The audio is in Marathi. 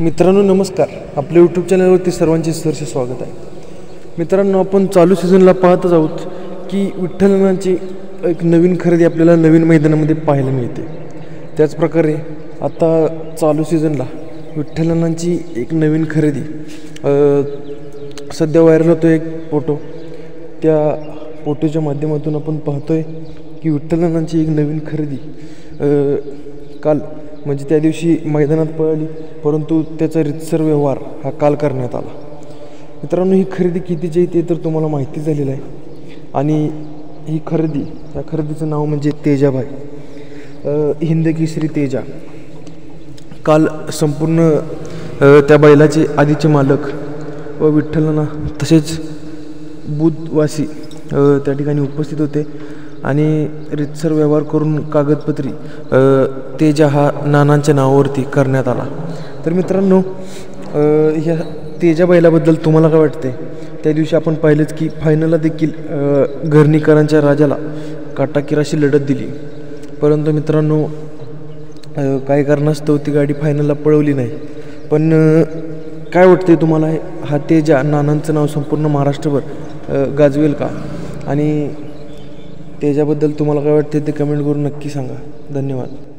मित्रांनो नमस्कार. आपल्या यूट्यूब चॅनलवरती सर्वांचे सहर्ष स्वागत आहे. मित्रांनो, आपण चालू सीझनला पाहतच आहोत की विठ्ठलनाची एक नवीन खरेदी आपल्याला नवीन मैदानामध्ये पाहायला मिळते. त्याचप्रकारे आता चालू सीझनला विठ्ठलनाची एक नवीन खरेदी सध्या व्हायरल होतो एक फोटो. त्या फोटोच्या माध्यमातून आपण पाहतोय की विठ्ठलनाची एक नवीन खरेदी काल म्हणजे त्या दिवशी मैदानात पळाली, परंतु त्याचा रितसर व्यवहार हा काल करण्यात आला. मित्रांनो, ही खरेदी कितीची आहे ते तर तुम्हाला माहिती झालेलं आहे. आणि ही या खरेदीचं नाव म्हणजे तेजाभाई, हिंद केसरी तेजा. काल संपूर्ण त्या बैलाचे आधीचे मालक व विठ्ठलना तसेच बुधवासी त्या ठिकाणी उपस्थित होते आणि रितसर व्यवहार करून कागदपत्री तेजा हा नानांच्या नावावरती करण्यात आला. तर मित्रांनो, ह्या तेजा बैलाबद्दल तुम्हाला काय वाटते? त्या दिवशी आपण पाहिलंच की फायनलला देखील घरणीकरांच्या राजाला काटाकीर अशी लढत दिली, परंतु मित्रांनो काही कारणास्तव ती गाडी फायनलला पळवली नाही. पण काय वाटते तुम्हाला, हा तेजा नानांचं नाव संपूर्ण महाराष्ट्रभर गाजवेल का? आणि तेजाबद्दल तुम्हाला काय वाटते ते कमेंट करून नक्की सांगा. धन्यवाद.